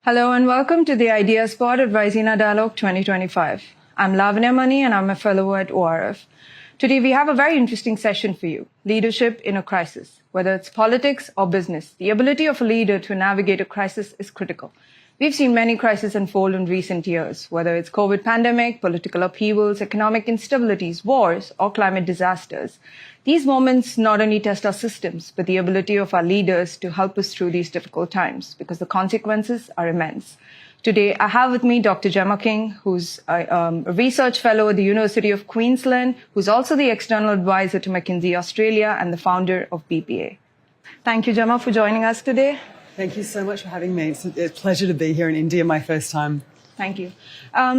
Hello and welcome to the Idea Spot at Raisina Dialogue 2025. I'm Lavanya Mani and I'm a fellow at ORF. Today we have a very interesting session for you, leadership in a crisis. Whether it's politics or business, the ability of a leader to navigate a crisis is critical. We've seen many crises unfold in recent years, whether it's COVID pandemic, political upheavals, economic instabilities, wars, or climate disasters. These moments not only test our systems, but the ability of our leaders to help us through these difficult times, because the consequences are immense. Today, I have with me Dr. Jemma King, who's a research fellow at the University of Queensland, who's also the external advisor to McKinsey Australia and the founder of BPA. Thank you, Jemma, for joining us today. Thank you so much for having me. It's a pleasure to be here in India, my first time. Thank you.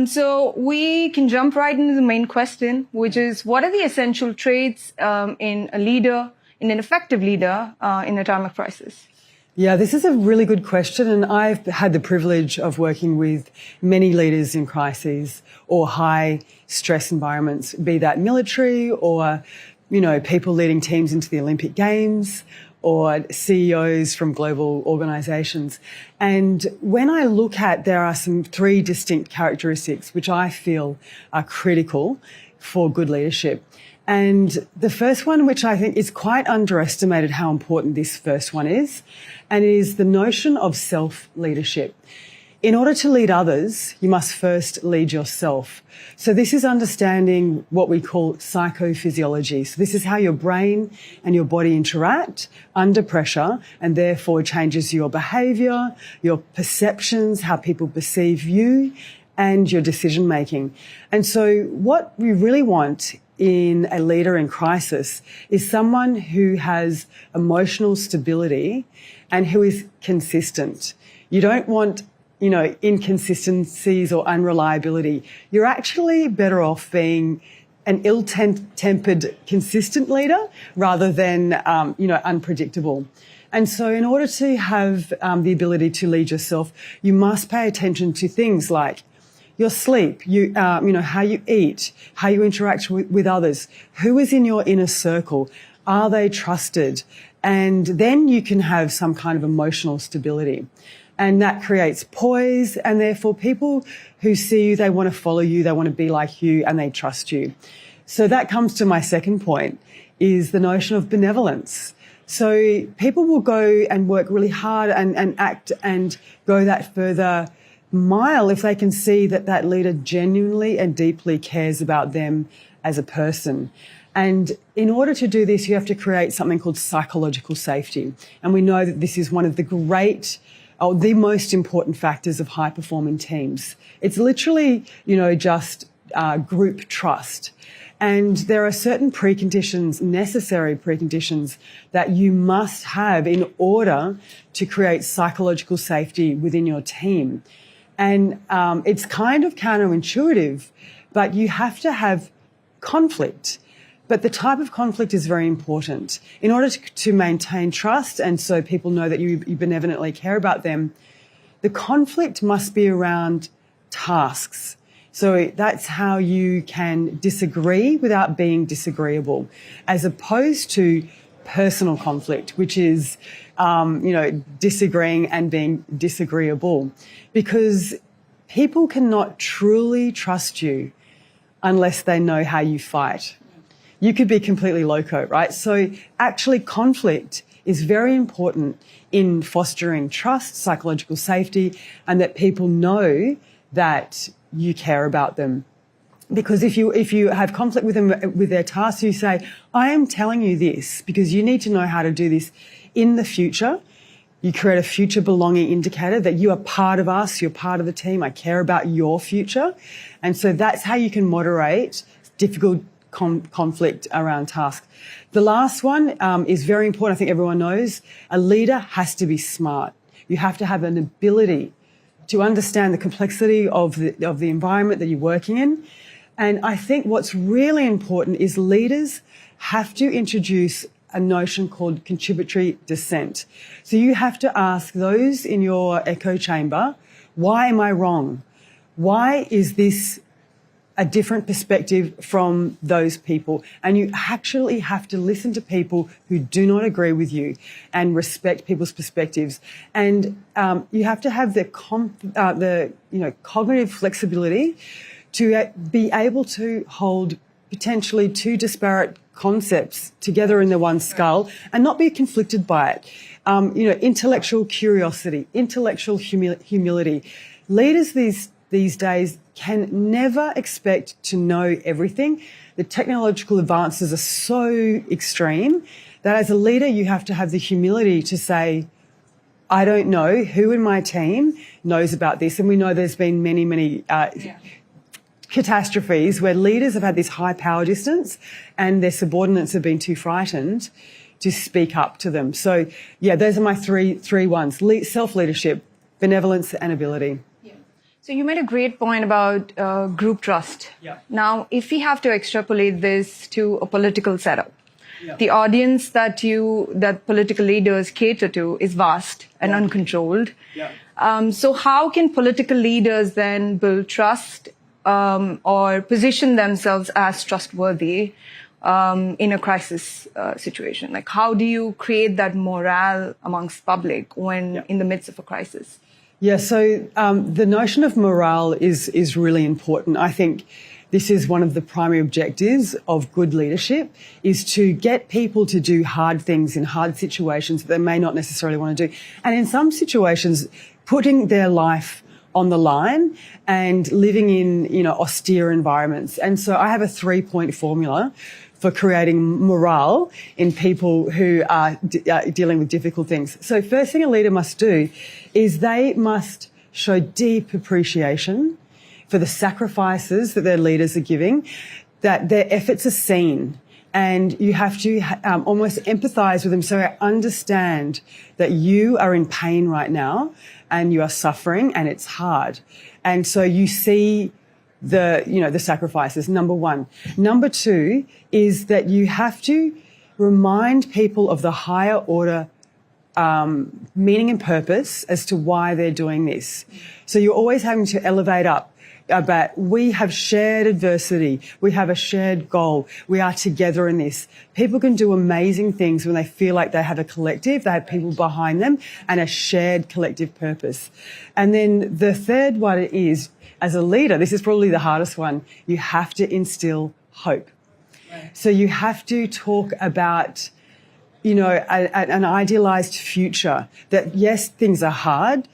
So we can jump right into the main question, which is what are the essential traits in an effective leader in a time of crisis? Yeah, this is a really good question, and I've had the privilege of working with many leaders in crises or high stress environments, be that military or, people leading teams into the Olympic Games, or CEOs from global organisations. And when I look at, there are some three distinct characteristics which I feel are critical for good leadership. And the first one, which I think is quite underestimated how important this first one is, and it is the notion of self-leadership. In order to lead others, you must first lead yourself. So this is understanding what we call psychophysiology. So this is how your brain and your body interact under pressure, and therefore changes your behaviour, your perceptions, how people perceive you, and your decision making. And so what we really want in a leader in crisis is someone who has emotional stability and who is consistent. You don't want inconsistencies or unreliability. You're actually better off being an ill-tempered, consistent leader rather than, unpredictable. And so in order to have the ability to lead yourself, you must pay attention to things like your sleep, how you eat, how you interact with others, who is in your inner circle, are they trusted? And then you can have some kind of emotional stability. And that creates poise, and therefore people who see you, they want to follow you, they want to be like you, and they trust you. So that comes to my second point, is the notion of benevolence. So people will go and work really hard and act and go that further mile if they can see that that leader genuinely and deeply cares about them as a person. And in order to do this, you have to create something called psychological safety. And we know that this is one of the the most important factors of high-performing teams. It's literally, just group trust. And there are certain preconditions, necessary preconditions, that you must have in order to create psychological safety within your team. And it's kind of counterintuitive, but you have to have conflict. But the type of conflict is very important. In order to maintain trust, and so people know that you benevolently care about them, the conflict must be around tasks. So that's how you can disagree without being disagreeable, as opposed to personal conflict, which is, disagreeing and being disagreeable. Because people cannot truly trust you unless they know how you fight. You could be completely loco, right? So actually conflict is very important in fostering trust, psychological safety, and that people know that you care about them. Because if you have conflict with them with their tasks, you say, I am telling you this because you need to know how to do this in the future. You create a future belonging indicator that you are part of us, you're part of the team, I care about your future. And so that's how you can moderate difficult conflict around tasks. The last one is very important. I think everyone knows a leader has to be smart. You have to have an ability to understand the complexity of the environment that you're working in. And I think what's really important is leaders have to introduce a notion called contributory dissent. So you have to ask those in your echo chamber, why am I wrong? Why is this a different perspective from those people. And you actually have to listen to people who do not agree with you and respect people's perspectives. And you have to have the cognitive flexibility to be able to hold potentially two disparate concepts together in the one skull and not be conflicted by it. Intellectual curiosity, intellectual humility. Leaders these days can never expect to know everything. The technological advances are so extreme that as a leader you have to have the humility to say, I don't know who in my team knows about this. And we know there's been many catastrophes where leaders have had this high power distance and their subordinates have been too frightened to speak up to them. So, those are my three ones: self-leadership, benevolence, and ability. So you made a great point about group trust. Yeah. Now, if we have to extrapolate this to a political setup, the audience that political leaders cater to is vast and uncontrolled. So how can political leaders then build trust or position themselves as trustworthy in a crisis situation? Like, how do you create that morale amongst public when in the midst of a crisis? Yeah, so the notion of morale is really important. I think this is one of the primary objectives of good leadership, is to get people to do hard things in hard situations that they may not necessarily want to do. And in some situations, putting their life on the line and living in, austere environments. And so I have a 3-point formula for creating morale in people who are dealing with difficult things. So first thing a leader must do is they must show deep appreciation for the sacrifices that their leaders are giving, that their efforts are seen. And you have to almost empathise with them, so I understand that you are in pain right now and you are suffering and it's hard. And so you see the sacrifices, number one. Number two is that you have to remind people of the higher order meaning and purpose as to why they're doing this. So you're always having to elevate up about, we have shared adversity, we have a shared goal, we are together in this. People can do amazing things when they feel like they have a collective, they have people behind them and a shared collective purpose. And then the third one is, as a leader, this is probably the hardest one, you have to instill hope. Right. So you have to talk about, an idealised future, that yes, things are hard,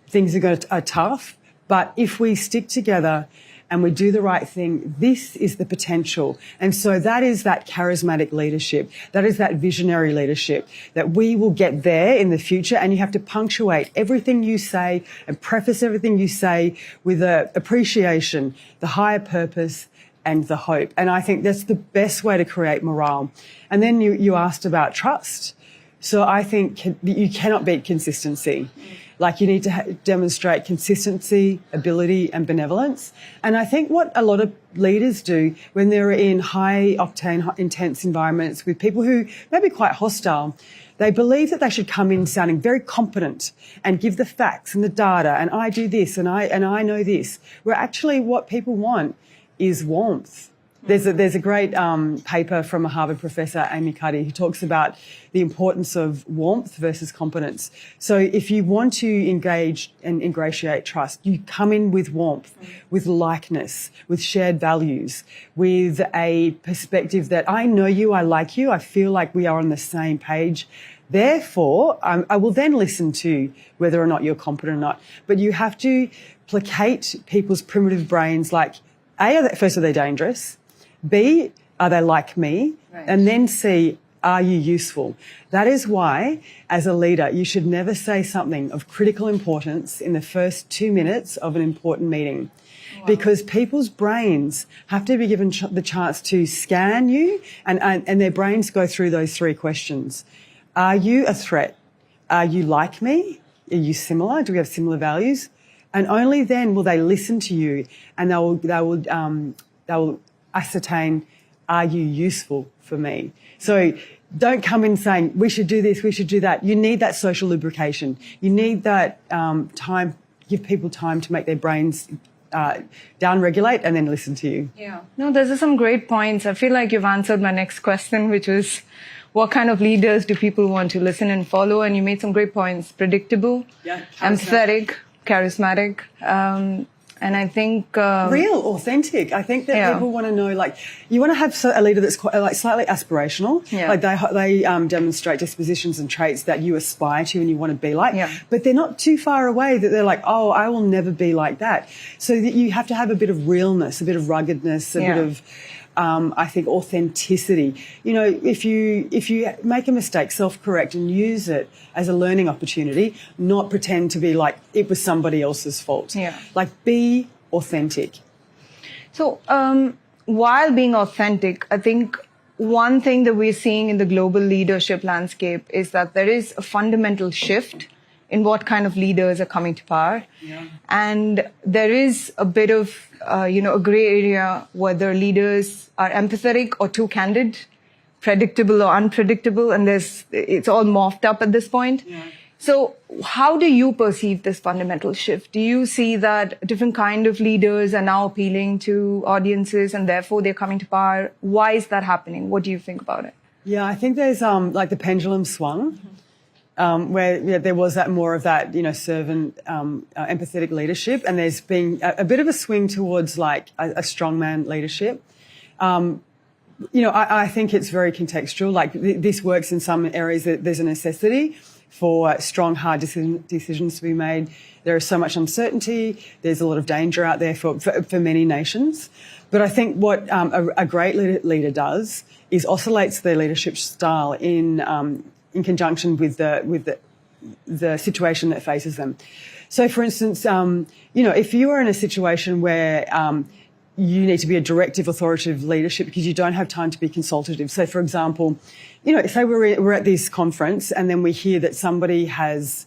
things are tough, but if we stick together and we do the right thing, this is the potential. And so that is that charismatic leadership. That is that visionary leadership, that we will get there in the future. And you have to punctuate everything you say and preface everything you say with the appreciation, the higher purpose and the hope. And I think that's the best way to create morale. And then you asked about trust. So I think you cannot beat consistency. Like, you need to demonstrate consistency, ability and benevolence. And I think what a lot of leaders do when they're in high-octane, intense environments with people who may be quite hostile, they believe that they should come in sounding very competent and give the facts and the data, and I do this and I know this, where actually what people want is warmth. There's a great paper from a Harvard professor, Amy Cuddy, who talks about the importance of warmth versus competence. So if you want to engage and ingratiate trust, you come in with warmth, with likeness, with shared values, with a perspective that I know you, I like you, I feel like we are on the same page. Therefore, I will then listen to whether or not you're competent or not. But you have to placate people's primitive brains, like, A, first, are they dangerous? B, are they like me? Right. And then C, are you useful? That is why, as a leader, you should never say something of critical importance in the first 2 minutes of an important meeting. Wow. Because people's brains have to be given the chance to scan you, and their brains go through those 3 questions. Are you a threat? Are you like me? Are you similar? Do we have similar values? And only then will they listen to you, and they will ascertain, are you useful for me? So don't come in saying, we should do this, we should do that. You need that social lubrication. You need that time, give people time to make their brains down-regulate and then listen to you. Yeah. No, those are some great points. I feel like you've answered my next question, which was what kind of leaders do people want to listen and follow? And you made some great points. Predictable, empathetic, charismatic. And I think... real, authentic. I think that people want to know, like, you want to have a leader that's quite, like, slightly aspirational. Yeah. Like, they demonstrate dispositions and traits that you aspire to and you want to be like. Yeah. But they're not too far away that they're like, oh, I will never be like that. So that you have to have a bit of realness, a bit of ruggedness, a bit of... I think authenticity. You know, if you make a mistake, self-correct and use it as a learning opportunity, not pretend to be like it was somebody else's fault. Yeah. Like, be authentic. So, while being authentic, I think one thing that we're seeing in the global leadership landscape is that there is a fundamental shift in what kind of leaders are coming to power. Yeah. And there is a bit of, a gray area whether leaders are empathetic or too candid, predictable or unpredictable, and it's all morphed up at this point. Yeah. So how do you perceive this fundamental shift? Do you see that different kind of leaders are now appealing to audiences and therefore they're coming to power? Why is that happening? What do you think about it? Yeah, I think there's like the pendulum swung. Mm-hmm. Where there was more of that, servant, empathetic leadership, and there's been a bit of a swing towards like a strongman leadership. I think it's very contextual. Like this works in some areas that there's a necessity for strong, hard decisions to be made. There is so much uncertainty. There's a lot of danger out there for many nations. But I think what a great leader does is oscillates their leadership style in conjunction with the situation that faces them. So, for instance, if you are in a situation where you need to be a directive, authoritative leadership because you don't have time to be consultative. So, for example, say we're at this conference and then we hear that somebody has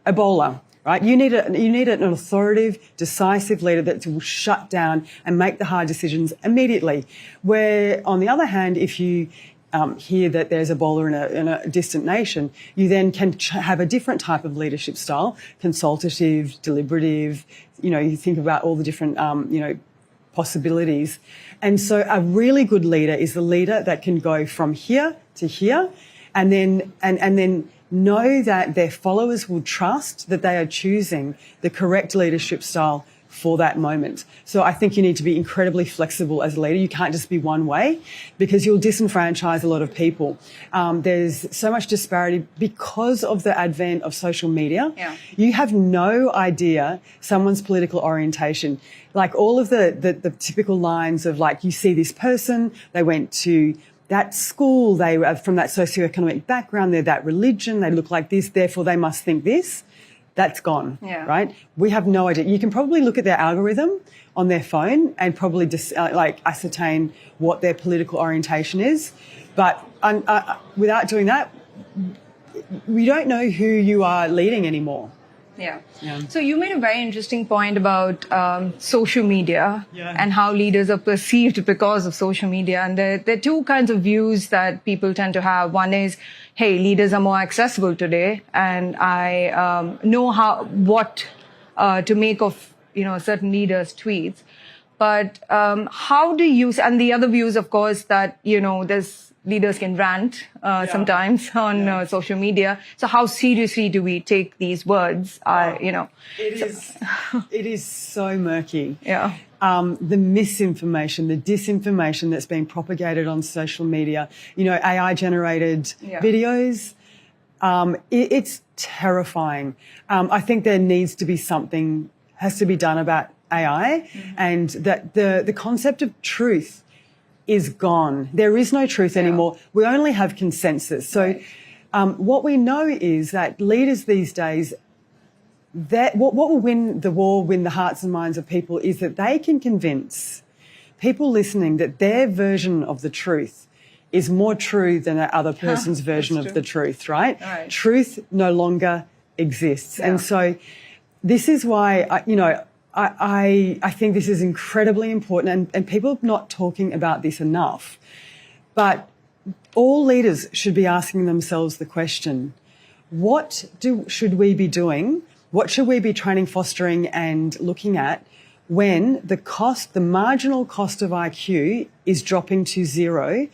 Ebola. Right? You need an authoritative, decisive leader that will shut down and make the hard decisions immediately. Where, on the other hand, if you hear that there's Ebola in a distant nation, you then can have a different type of leadership style, consultative, deliberative. You think about all the different, possibilities. And so a really good leader is the leader that can go from here to here and then know that their followers will trust that they are choosing the correct leadership style for that moment. So I think you need to be incredibly flexible as a leader. You can't just be one way because you'll disenfranchise a lot of people. There's so much disparity because of the advent of social media. Yeah. You have no idea someone's political orientation. Like all of the typical lines of like, you see this person, they went to that school, they are from that socioeconomic background, they're that religion, they look like this, therefore they must think this. That's gone, right? We have no idea. You can probably look at their algorithm on their phone and probably ascertain what their political orientation is. But without doing that, we don't know who you are leading anymore. Yeah. So you made a very interesting point about social media and how leaders are perceived because of social media. And there are two kinds of views that people tend to have. One is, hey, leaders are more accessible today, and I know what to make of certain leaders' tweets. But how do you? And the other view is, of course, that there's leaders can rant sometimes on social media. So how seriously do we take these words? It is so murky. Yeah. The misinformation, the disinformation that's being propagated on social media, AI-generated videos, it's terrifying. I think there needs to be something has to be done about AI, and that the concept of truth is gone. There is no truth anymore. We only have consensus. So what we know is that leaders these days, that what will win the war, win the hearts and minds of people, is that they can convince people listening that their version of the truth is more true than the other person's version of the truth, right? Truth no longer exists. And so this is why, I think this is incredibly important, and people are not talking about this enough. But all leaders should be asking themselves the question, should we be doing? What should we be training, fostering and looking at when the marginal cost of IQ is dropping to zero.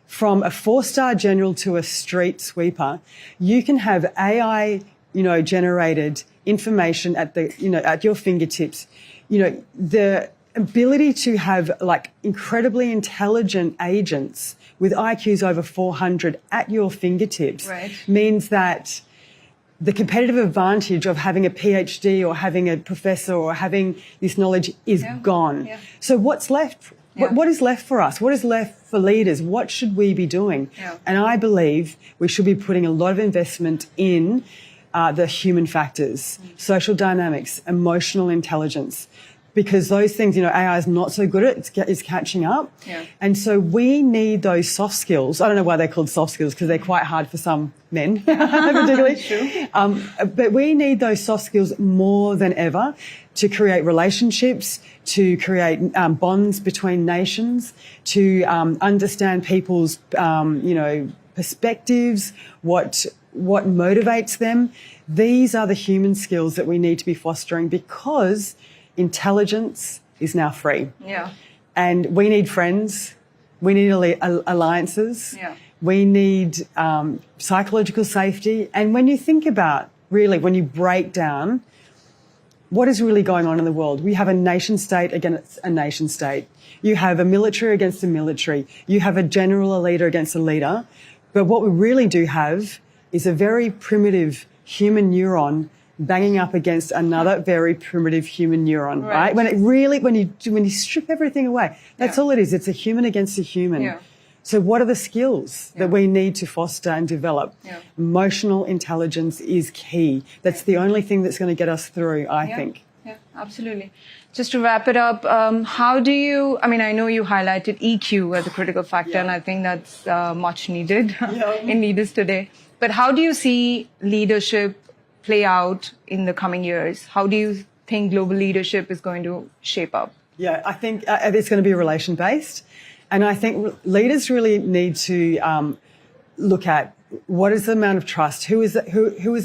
From a 4-star general to a street sweeper, you can have AI, generated information at your fingertips. The ability to have like incredibly intelligent agents with IQs over 400 at your fingertips means that the competitive advantage of having a PhD or having a professor or having this knowledge is gone. Yeah. So what's left? Yeah. What is left for us? What is left for leaders? What should we be doing? Yeah. And I believe we should be putting a lot of investment in the human factors, social dynamics, emotional intelligence, because those things, AI is not so good at it's catching up. Yeah. And so we need those soft skills. I don't know why they're called soft skills because they're quite hard for some men, particularly. True. But we need those soft skills more than ever to create relationships, to create bonds between nations, to understand people's, perspectives, what motivates them. These are the human skills that we need to be fostering because intelligence is now free. Yeah. And we need friends. We need alliances. Yeah. We need psychological safety. And when you think about, really, when you break down what is really going on in the world, we have a nation state against a nation state. You have a military against a military. You have a general, a leader against a leader. But what we really do have is a very primitive human neuron banging up against another very primitive human neuron, right? When you strip everything away, that's all it is. It's a human against a human. Yeah. So what are the skills that we need to foster and develop? Yeah. Emotional intelligence is key. That's the only thing that's going to get us through, I think. Yeah, absolutely. Just to wrap it up, how do you, I know you highlighted EQ as a critical factor, and I think that's much needed in leaders today. But how do you see leadership play out in the coming years? How do you think global leadership is going to shape up? Yeah, I think it's going to be relation-based. And I think leaders really need to look at what is the amount of trust? Who is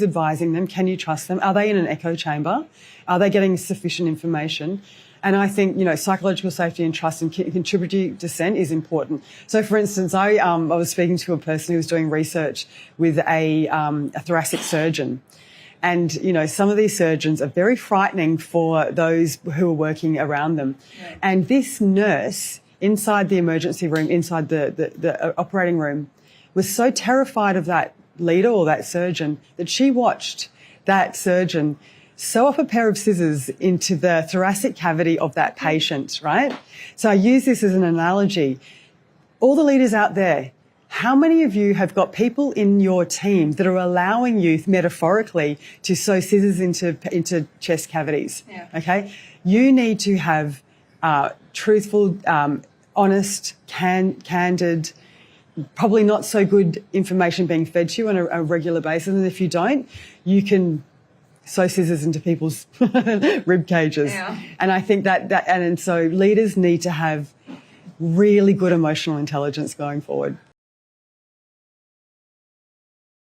advising them? Can you trust them? Are they in an echo chamber? Are they getting sufficient information? And I think, psychological safety and trust and contributory dissent is important. So, for instance, I was speaking to a person who was doing research with a thoracic surgeon. And, some of these surgeons are very frightening for those who are working around them. Yeah. And this nurse inside the emergency room, inside the operating room, was so terrified of that leader or that surgeon that she watched that surgeon sew up a pair of scissors into the thoracic cavity of that patient, right? So I use this as an analogy. All the leaders out there, how many of you have got people in your team that are allowing you, metaphorically, to sew scissors into chest cavities? Yeah. Okay? You need to have truthful, honest, candid, probably not so good information being fed to you on a regular basis. And if you don't, you can sew scissors into people's rib cages. Yeah. And I think and so leaders need to have really good emotional intelligence going forward.